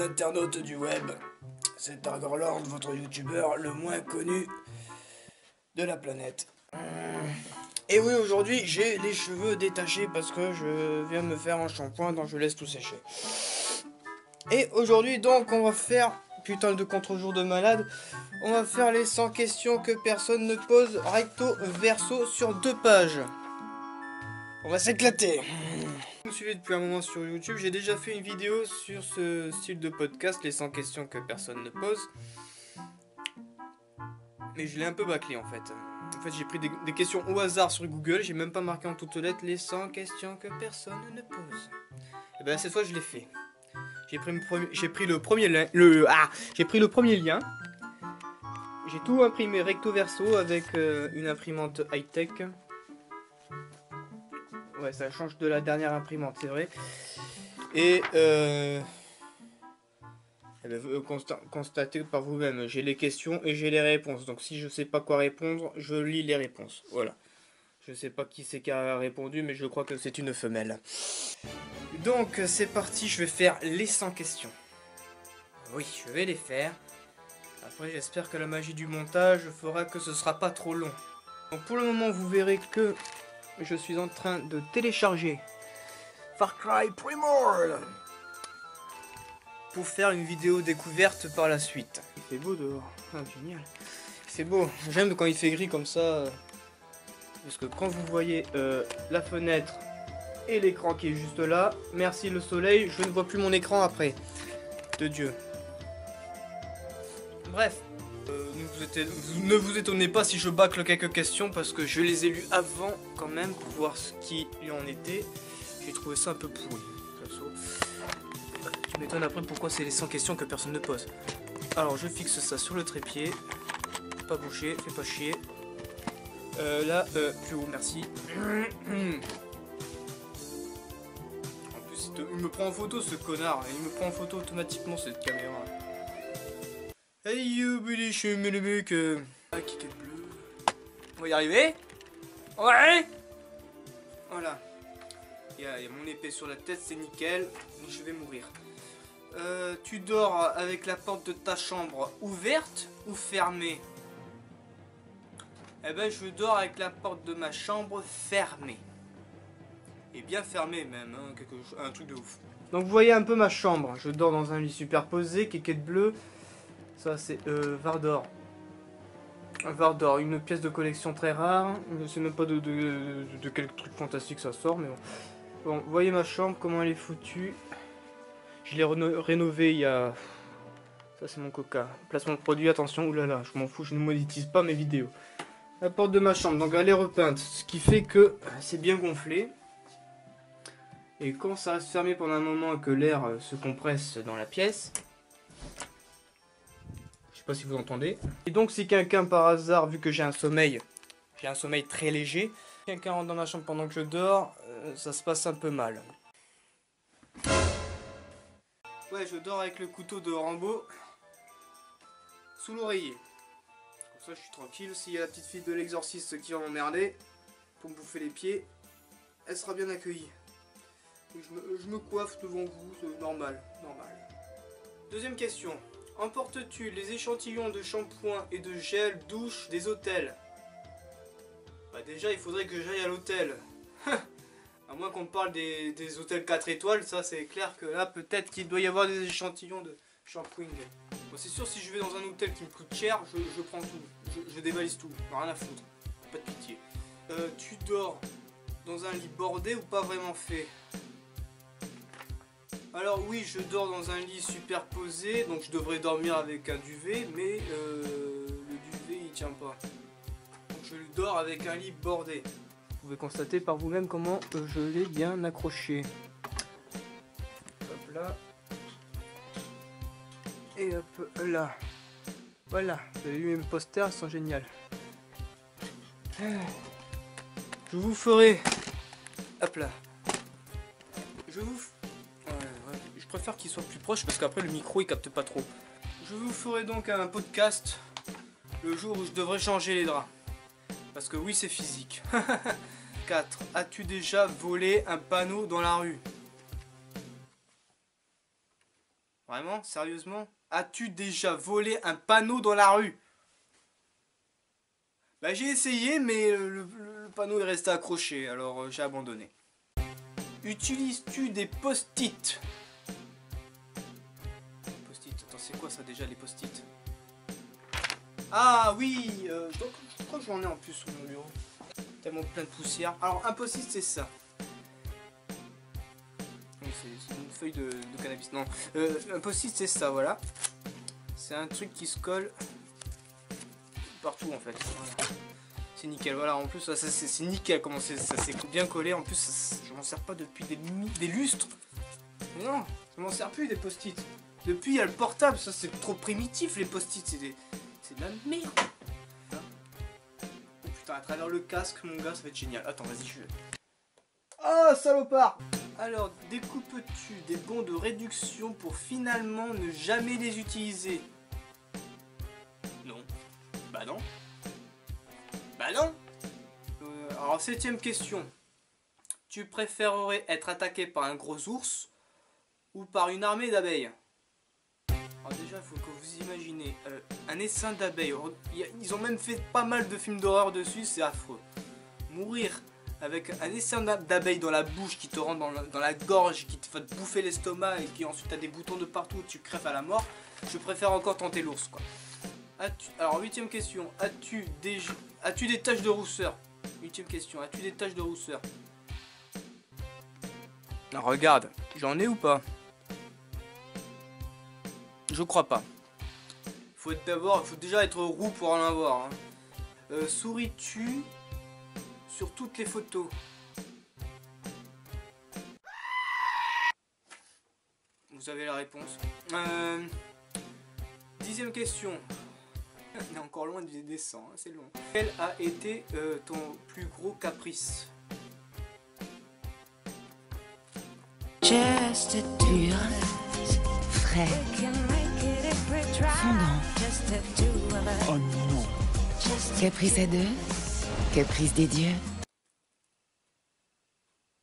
internautes du web, c'est Dargorlord, votre youtubeur le moins connu de la planète. Et oui, aujourd'hui j'ai les cheveux détachés parce que je viens me faire un shampoing donc je laisse tout sécher. Et aujourd'hui donc on va faire, putain de contre-jour de malade, on va faire les 100 questions que personne ne pose recto verso sur 2 pages. On va s'éclater. Vous me suivez depuis un moment sur YouTube, j'ai déjà fait une vidéo sur ce style de podcast, les 100 questions que personne ne pose. Mais je l'ai un peu bâclé en fait. En fait j'ai pris des questions au hasard sur Google, j'ai même pas marqué en toutes lettres les 100 questions que personne ne pose. Et ben cette fois je l'ai fait. J'ai pris le premier lien. J'ai tout imprimé recto verso avec une imprimante high-tech. Ouais, ça change de la dernière imprimante, c'est vrai. Et constatez par vous-même, j'ai les questions et j'ai les réponses. Donc si je sais pas quoi répondre, je lis les réponses. Voilà. Je sais pas qui c'est qui a répondu, mais je crois que c'est une femelle. Donc c'est parti, je vais faire les 100 questions. Oui, je vais les faire. Après j'espère que la magie du montage fera que ce sera pas trop long. Donc pour le moment vous verrez que je suis en train de télécharger Far Cry Primal pour faire une vidéo découverte par la suite. Il fait beau dehors, ah, génial. C'est beau, j'aime quand il fait gris comme ça. Parce que quand vous voyez la fenêtre et l'écran qui est juste là, merci le soleil, je ne vois plus mon écran après. De Dieu. Bref, ne vous étonnez pas si je bâcle quelques questions parce que je les ai lues avant quand même pour voir ce qui y en était. J'ai trouvé ça un peu pourri. Tu m'étonnes après pourquoi c'est les 100 questions que personne ne pose. Alors je fixe ça sur le trépied. Pas bouger, fais pas chier. Là, plus haut, merci. En plus, il me prend en photo ce connard. Il me prend en photo automatiquement cette caméra. Hey you, Billy, je suis le mec. Ah, qui est bleu. On va y arriver. Ouais. Voilà. Il y a mon épée sur la tête, c'est nickel. Je vais mourir. Tu dors avec la porte de ta chambre ouverte ou fermée? Eh ben je dors avec la porte de ma chambre fermée. Et bien fermée même, hein, un truc de ouf. Donc vous voyez un peu ma chambre. Je dors dans un lit superposé, kékette bleu. Ça c'est Vardor. Vardor, une pièce de collection très rare. Je ne sais même pas de quel truc fantastique ça sort, mais bon. Bon, vous voyez ma chambre, comment elle est foutue. Je l'ai rénovée il y a... Ça c'est mon coca. Placement de produit, attention, oulala, je m'en fous, je ne monétise pas mes vidéos. La porte de ma chambre, donc elle est repeinte, ce qui fait que c'est bien gonflé. Et quand ça reste fermé pendant un moment et que l'air se compresse dans la pièce, je sais pas si vous entendez. Et donc si quelqu'un par hasard, vu que j'ai un sommeil très léger, quelqu'un rentre dans ma chambre pendant que je dors, ça se passe un peu mal. Ouais, je dors avec le couteau de Rambo sous l'oreiller. Ça je suis tranquille, s'il y a la petite fille de l'exorciste qui va m'emmerder pour me bouffer les pieds, elle sera bien accueillie. Je me coiffe devant vous, c'est normal. Deuxième question, emportes-tu les échantillons de shampoing et de gel douche des hôtels? Bah déjà il faudrait que j'aille à l'hôtel. À moins qu'on parle des hôtels 4 étoiles, ça c'est clair que là peut-être qu'il doit y avoir des échantillons de shampoing. Bon, c'est sûr, si je vais dans un hôtel qui me coûte cher, je prends tout. Je dévalise tout. Rien à foutre. Pas de pitié. Tu dors dans un lit bordé ou pas vraiment fait? Alors oui, je dors dans un lit superposé, donc je devrais dormir avec un duvet, mais le duvet il tient pas. Donc je dors avec un lit bordé. Vous pouvez constater par vous-même comment je l'ai bien accroché. Hop là. Et hop là. Voilà, vous avez vu mes posters, ils sont géniaux. Je vous ferai... Hop là. Je préfère qu'il soit plus proche parce qu'après le micro il capte pas trop. Je vous ferai donc un podcast le jour où je devrais changer les draps. Parce que oui, c'est physique. 4. As-tu déjà volé un panneau dans la rue? Vraiment, sérieusement? As-tu déjà volé un panneau dans la rue? Bah j'ai essayé, mais le panneau est resté accroché, alors j'ai abandonné. Utilises-tu des post-it? Post-it, attends, c'est quoi ça déjà les post-it? Ah oui, je crois que j'en ai en plus sur mon bureau. Tellement plein de poussière. Alors un post-it c'est ça. C'est une feuille de cannabis. Non, un post-it c'est ça, voilà. C'est un truc qui se colle partout en fait. Voilà. C'est nickel, voilà, en plus ça c'est nickel comment ça s'est bien collé. En plus je m'en sers pas depuis des lustres. Mais non, je m'en sers plus des post-it. Depuis il y a le portable, ça c'est trop primitif les post-it, c'est de la merde. Oh putain, à travers le casque mon gars, ça va être génial. Attends, vas-y, je... Oh salopard! Alors, découpes-tu des bons de réduction pour finalement ne jamais les utiliser? Non. Bah non. Bah non. Alors, 7ème question. Tu préférerais être attaqué par un gros ours ou par une armée d'abeilles? Alors déjà, il faut que vous imaginez un essaim d'abeilles. Ils ont même fait pas mal de films d'horreur dessus, c'est affreux. Mourir avec un essaim d'abeilles dans la bouche qui te rentre dans la gorge, qui te fait bouffer l'estomac et qui ensuite a des boutons de partout et tu crèves à la mort. Je préfère encore tenter l'ours quoi. Alors 8ème question, as-tu des taches de rousseur? 8ème question, as-tu des taches de rousseur? Alors, regarde, j'en ai ou pas? Je crois pas. Faut déjà être roux pour en avoir. Hein. Souris-tu sur toutes les photos? Vous avez la réponse. 10ème question. On est encore loin des 100, hein, c'est long. Quel a été ton plus gros caprice? Just dur, frais, fondant. Oh non. Caprice à deux, caprice des dieux.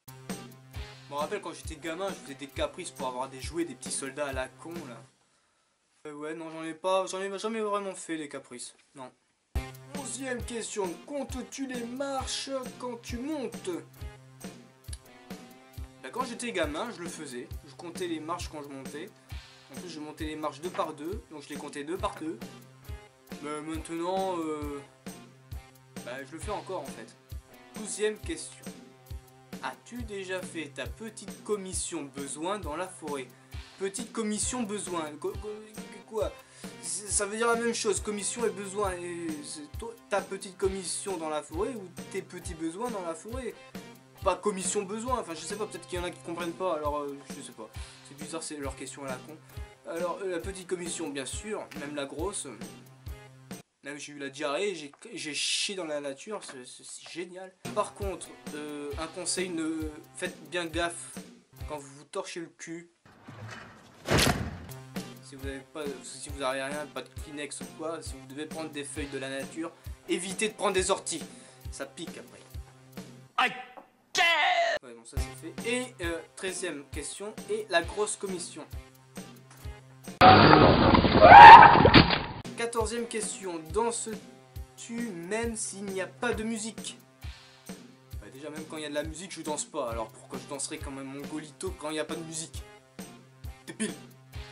Je me rappelle quand j'étais gamin, je faisais des caprices pour avoir des jouets, des petits soldats à la con là. Ouais, non, j'en ai jamais vraiment fait les caprices. Non. 11ème question. Comptes-tu les marches quand tu montes? Bah, quand j'étais gamin, je le faisais. Je comptais les marches quand je montais. En plus, je montais les marches 2 par 2. Donc, je les comptais 2 par 2. Mais maintenant, bah, je le fais encore en fait. 12ème question. As-tu déjà fait ta petite commission besoin dans la forêt? Petite commission besoin. Quoi? Ça veut dire la même chose. Commission et besoin. Et ta petite commission dans la forêt ou tes petits besoins dans la forêt? Pas commission besoin. Enfin, je sais pas. Peut-être qu'il y en a qui comprennent pas. Alors, je sais pas. C'est bizarre, c'est leur question à la con. Alors, la petite commission, bien sûr. Même la grosse. Même j'ai eu la diarrhée, j'ai chié dans la nature, c'est génial. Par contre, un conseil, faites bien gaffe quand vous vous torchez le cul. Si vous avez rien, pas de Kleenex ou quoi, si vous devez prendre des feuilles de la nature, évitez de prendre des orties. Ça pique après. Ouais, bon ça c'est fait. Et 13ème question, et la grosse commission. 14ème question, danses-tu même s'il n'y a pas de musique? Bah déjà même quand il y a de la musique je danse pas, alors pourquoi je danserais comme un mongolito quand il n'y a pas de musique? Débile.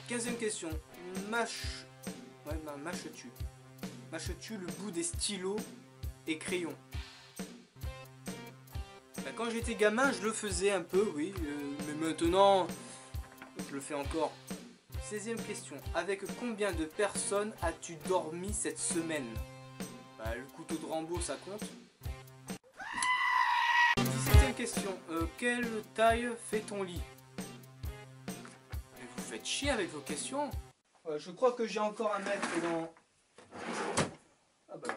15ème question, mâches-tu? Mâches-tu le bout des stylos et crayons? Bah, quand j'étais gamin je le faisais un peu, oui, mais maintenant je le fais encore. 16ème question. Avec combien de personnes as-tu dormi cette semaine? Bah, le couteau de Rambo, ça compte. 17ème question. Quelle taille fait ton lit? Mais vous faites chier avec vos questions. Je crois que j'ai encore à mettre dans... Ah bah,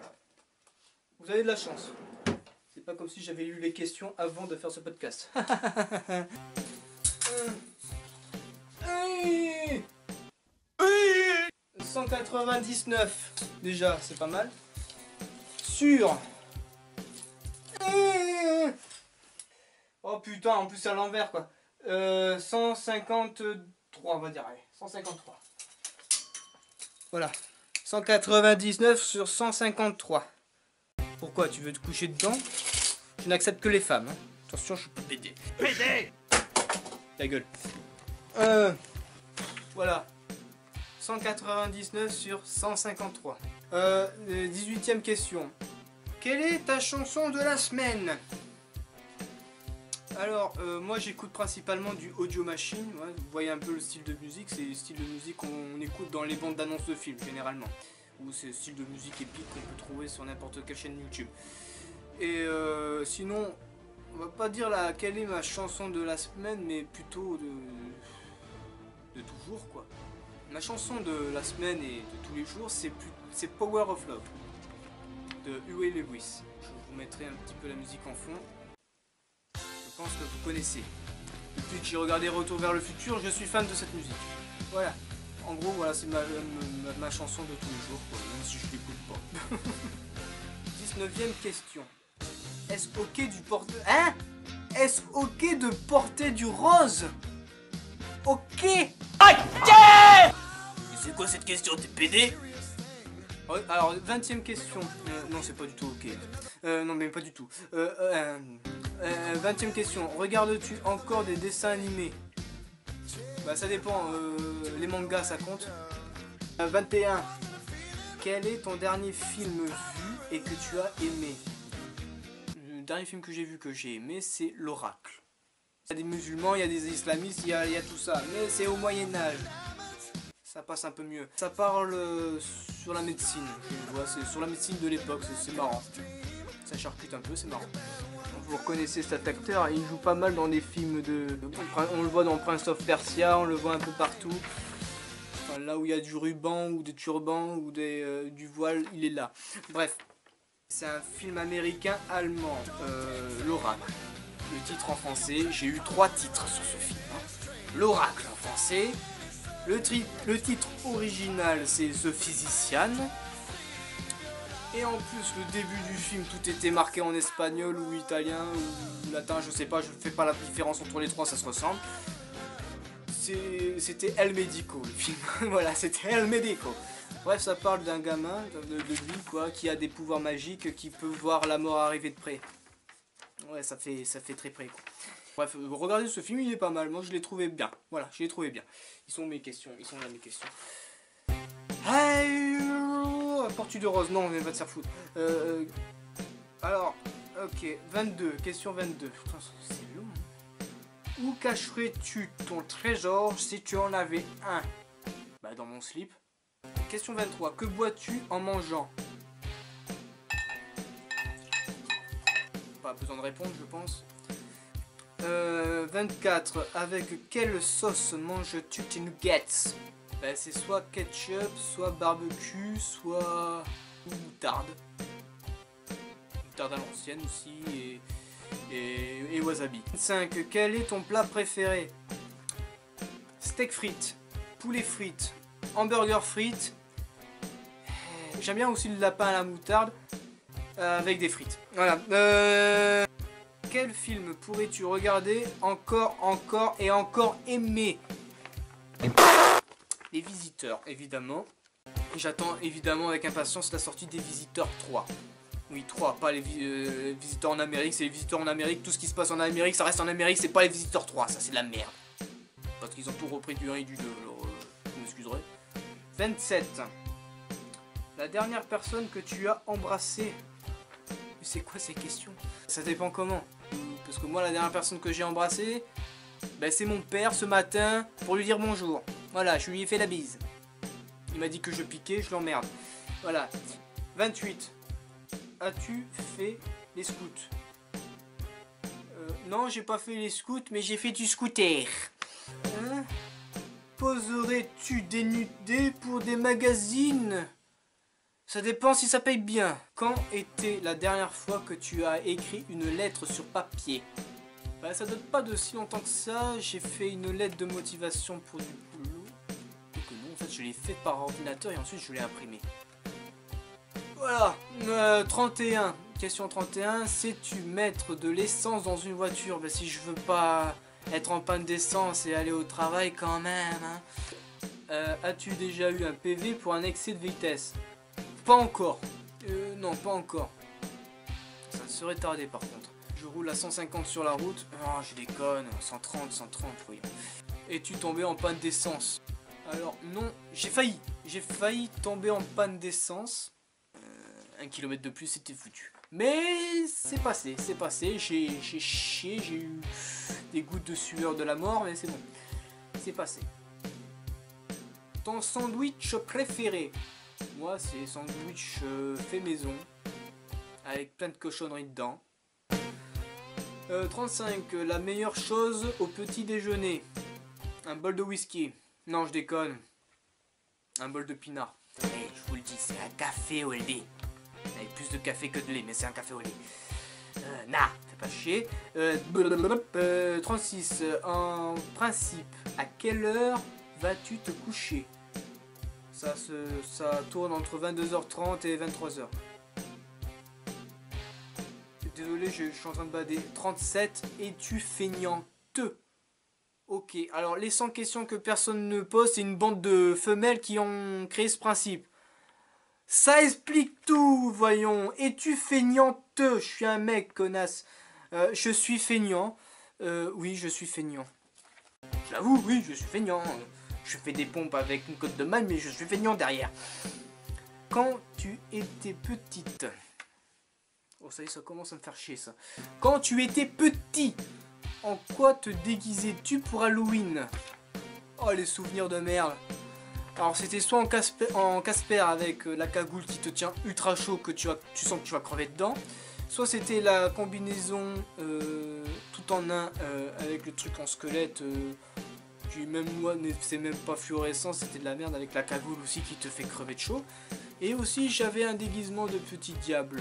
vous avez de la chance. C'est pas comme si j'avais lu les questions avant de faire ce podcast. 199 déjà, c'est pas mal. Sur... Oh putain, en plus c'est à l'envers quoi. 153 153, on va dire. Allez, 153. Voilà. 199 sur 153. Pourquoi? Tu veux te coucher dedans? Je n'accepte que les femmes. Hein. Attention, je suis pas pédé. Pédé! Ta gueule. Voilà. 199 sur 153. 18e question. Quelle est ta chanson de la semaine? Alors, moi j'écoute principalement du Audio Machine. Ouais, vous voyez un peu le style de musique. C'est le style de musique qu'on écoute dans les bandes d'annonces de films, généralement. Ou c'est le style de musique épique qu'on peut trouver sur n'importe quelle chaîne YouTube. Et sinon, on va pas dire quelle est ma chanson de la semaine, mais plutôt de toujours, quoi. Ma chanson de la semaine et de tous les jours, c'est Power of Love de Huey Lewis. Je vous mettrai un petit peu la musique en fond. Je pense que vous connaissez. Depuis que j'ai regardé Retour vers le futur, je suis fan de cette musique. Voilà. En gros, voilà, c'est ma chanson de tous les jours, quoi, même si je l'écoute pas. 19e question. Est-ce ok du porter... Hein? Est-ce ok de porter du rose? Ok. Ok. C'est quoi cette question? T'es pédé? Alors, 20e question. Non, c'est pas du tout ok. Non, mais pas du tout. 20e question. Regardes-tu encore des dessins animés? Bah, ça dépend. Les mangas, ça compte. 21. Quel est ton dernier film vu et que tu as aimé? Le dernier film que j'ai vu que j'ai aimé, c'est L'Oracle. Il y a des musulmans, il y a des islamistes, il y a tout ça. Mais c'est au Moyen-Âge. Ça passe un peu mieux. Ça parle sur la médecine. C'est sur la médecine de l'époque, c'est marrant. Ça charcute un peu, c'est marrant. Vous reconnaissez cet acteur, il joue pas mal dans des films on le voit dans Prince of Persia, on le voit un peu partout. Enfin, là où il y a du ruban ou des turbans ou du voile, il est là. Bref, c'est un film américain-allemand, L'Oracle. Le titre en français, j'ai eu 3 titres sur ce film. L'Oracle en français. Le titre original, c'est The Physician. Et en plus, le début du film, tout était marqué en espagnol ou italien ou latin, je sais pas, je fais pas la différence entre les trois, ça se ressemble. C'était El Medico, le film. Voilà, c'était El Medico. Bref, ça parle d'un gamin, de lui, quoi, qui a des pouvoirs magiques, qui peut voir la mort arriver de près. Ouais, ça fait très près, quoi. Bref, regardez ce film, il est pas mal. Moi, je l'ai trouvé bien. Voilà, je l'ai trouvé bien. Ils sont mes questions. Ils sont là mes questions. Hey, Portu de Rose. Non, on va te faire foutre. Alors, ok. 22. Question 22. Putain, c'est long. Où cacherais-tu ton trésor si tu en avais un? Bah, dans mon slip. Question 23. Que bois-tu en mangeant? Pas besoin de répondre, je pense. 24. Avec quelle sauce manges-tu tes nuggets? Bah, c'est soit ketchup, soit barbecue, soit moutarde. Moutarde à l'ancienne aussi et wasabi. 5. Quel est ton plat préféré? Steak frites, poulet frites, hamburger frites. J'aime bien aussi le lapin à la moutarde avec des frites. Voilà. Quel film pourrais-tu regarder encore et encore aimer? Les Visiteurs, évidemment. J'attends évidemment avec impatience la sortie des Visiteurs 3. Oui, 3, pas les Visiteurs en Amérique, c'est les Visiteurs en Amérique. Tout ce qui se passe en Amérique, ça reste en Amérique, c'est pas les Visiteurs 3, ça c'est de la merde. Parce qu'ils ont tout repris du 1 et du 2, alors vous m'excuserez. 27. La dernière personne que tu as embrassée. Mais c'est quoi ces questions? Ça dépend comment. Parce que moi, la dernière personne que j'ai embrassée, ben, c'est mon père ce matin pour lui dire bonjour. Voilà, je lui ai fait la bise. Il m'a dit que je piquais, je l'emmerde. Voilà. 28. As-tu fait les scouts? Non, j'ai pas fait les scouts, mais j'ai fait du scooter. Hein? Poserais-tu des nudés pour des magazines? Ça dépend si ça paye bien. Quand était la dernière fois que tu as écrit une lettre sur papier? Bah, ça date pas de si longtemps que ça. J'ai fait une lettre de motivation pour du boulot. Donc non, en fait, je l'ai faite par ordinateur et ensuite je l'ai imprimée. Voilà. 31. Question 31. Sais-tu mettre de l'essence dans une voiture? Bah, si je veux pas être en panne d'essence et aller au travail quand même. Hein. As-tu déjà eu un PV pour un excès de vitesse? Pas encore. Non, pas encore. Ça serait tardé par contre. Je roule à 150 sur la route. Oh, je déconne. 130, voyons. Es-tu tombé en panne d'essence? Alors non, j'ai failli tomber en panne d'essence. 1 km de plus, c'était foutu. Mais c'est passé, j'ai chié, j'ai eu des gouttes de sueur de la mort, mais c'est bon, c'est passé. Ton sandwich préféré? Moi, c'est sandwich fait maison, avec plein de cochonneries dedans. 35, la meilleure chose au petit déjeuner? Un bol de whisky. Non, je déconne. Un bol de pinard. Hey, je vous le dis, c'est un café au lait. Avec plus de café que de lait, mais c'est un café au lait. Fais pas chier. 36. En principe, à quelle heure vas-tu te coucher? Ça tourne entre 22h30 et 23h. Désolé, je suis en train de bader. 37. Es-tu feignante? Ok, alors les 100 questions que personne ne pose, c'est une bande de femelles qui ont créé ce principe. Ça explique tout, voyons. Es-tu feignante? Je suis un mec, connasse. Je suis feignant. Oui, je suis feignant. J'avoue, oui, je suis feignant. Je fais des pompes avec une côte de malle, mais je suis feignant derrière. Quand tu étais petite... Oh, ça y est, ça commence à me faire chier, ça. Quand tu étais petit, en quoi te déguisais-tu pour Halloween? Oh, les souvenirs de merde. Alors c'était soit en Casper avec la cagoule qui te tient ultra chaud, que tu sens que tu vas crever dedans, soit c'était la combinaison tout en un avec le truc en squelette qui même moi c'est même pas fluorescent, c'était de la merde avec la cagoule aussi qui te fait crever de chaud. Et aussi j'avais un déguisement de petit diable.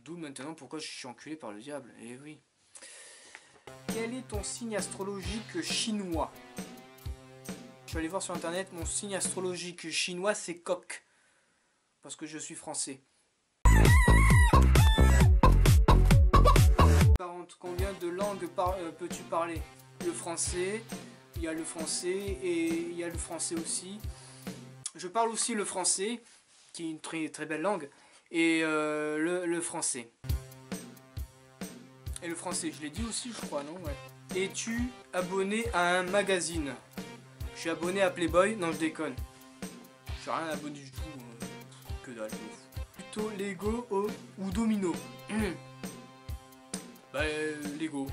D'où maintenant pourquoi je suis enculé par le diable, eh oui. Quel est ton signe astrologique chinois? Je vais aller voir sur internet, mon signe astrologique chinois c'est coq. Parce que je suis français. 40. Combien de langues peux-tu parler? Le français, il y a le français et il y a le français aussi. Je parle aussi le français, qui est une très, très belle langue, et le français. Et le français, je l'ai dit aussi je crois, non? Ouais. Es-tu abonné à un magazine? Je suis abonné à Playboy, non je déconne. Je suis rien abonné du tout, que dalle. Plutôt Lego ou Domino? Bah Lego.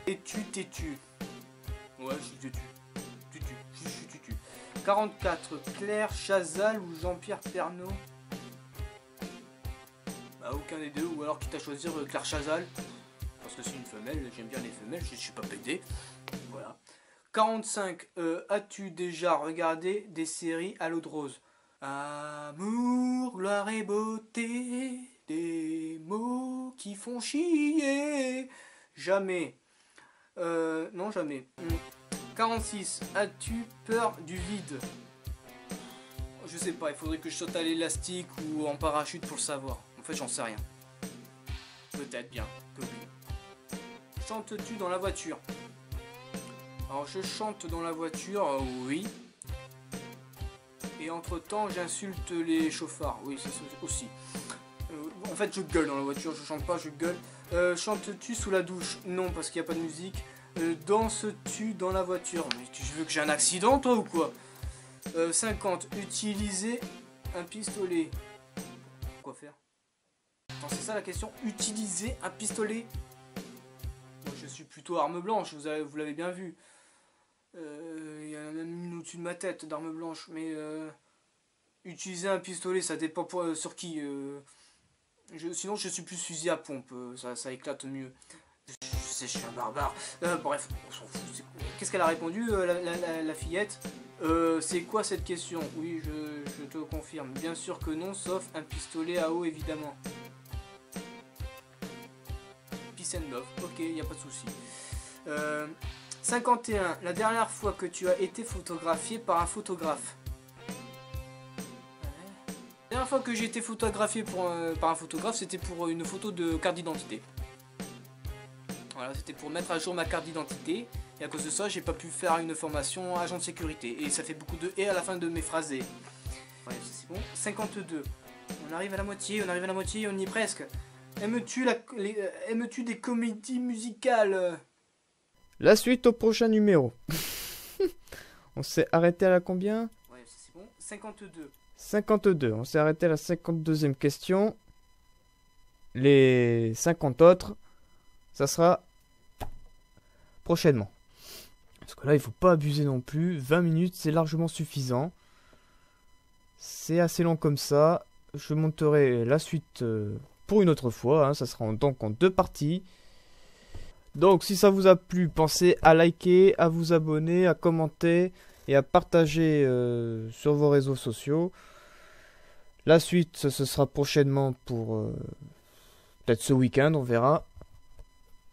Es-tu têtu? Ouais, je suis têtu. Je suis têtu. 44. Claire Chazal ou Jean-Pierre Pernaut? Bah aucun des deux, ou alors quitte à choisir Claire Chazal. Parce que c'est une femelle, j'aime bien les femelles, je suis pas pédé. Voilà. 45. As-tu déjà regardé des séries à l'eau de rose? Amour, gloire et beauté, des mots qui font chier. Jamais. Non, jamais. 46. As-tu peur du vide? Je sais pas, il faudrait que je saute à l'élastique ou en parachute pour le savoir. En fait, j'en sais rien. Peut-être bien que oui. Chantes-tu dans la voiture? Alors je chante dans la voiture, oui. Et entre temps j'insulte les chauffards, oui c'est aussi. En fait je gueule dans la voiture, je chante pas, je gueule. Chantes-tu sous la douche? Non parce qu'il n'y a pas de musique. Danses-tu dans la voiture? Mais tu veux que j'ai un accident toi ou quoi? 50. Utiliser un pistolet. Quoi faire? Attends, c'est ça la question, utiliser un pistolet? Moi je suis plutôt arme blanche, vous l'avez bien vu. Il y en a même une au-dessus de ma tête d'arme blanche, mais utiliser un pistolet ça dépend sur qui. Sinon je suis plus fusil à pompe, ça éclate mieux. Je suis un barbare. Bref, on s'en fout. Qu'est-ce qu'elle a répondu la fillette? C'est quoi cette question? Oui, je te confirme. Bien sûr que non, sauf un pistolet à eau évidemment. Peace and love, ok, y a pas de souci. 51. La dernière fois que tu as été photographié par un photographe? La dernière fois que j'ai été photographié par un photographe, c'était pour une photo de carte d'identité. Voilà, c'était pour mettre à jour ma carte d'identité. Et à cause de ça, j'ai pas pu faire une formation agent de sécurité. Et ça fait beaucoup de « et » à la fin de mes phrases. Ouais, c'est bon. 52. On arrive à la moitié, on y est presque. Aimes-tu des comédies musicales? La suite au prochain numéro. On s'est arrêté à la combien? Ouais, c'est bon. 52. 52. On s'est arrêté à la 52e question. Les 50 autres, ça sera prochainement. Parce que là, il faut pas abuser non plus. 20 minutes, c'est largement suffisant. C'est assez long comme ça. Je monterai la suite pour une autre fois. Ça sera donc en 2 parties. Donc, si ça vous a plu, pensez à liker, à vous abonner, à commenter et à partager sur vos réseaux sociaux. La suite, ce sera prochainement pour peut-être ce week-end, on verra.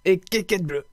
Et kékette bleu!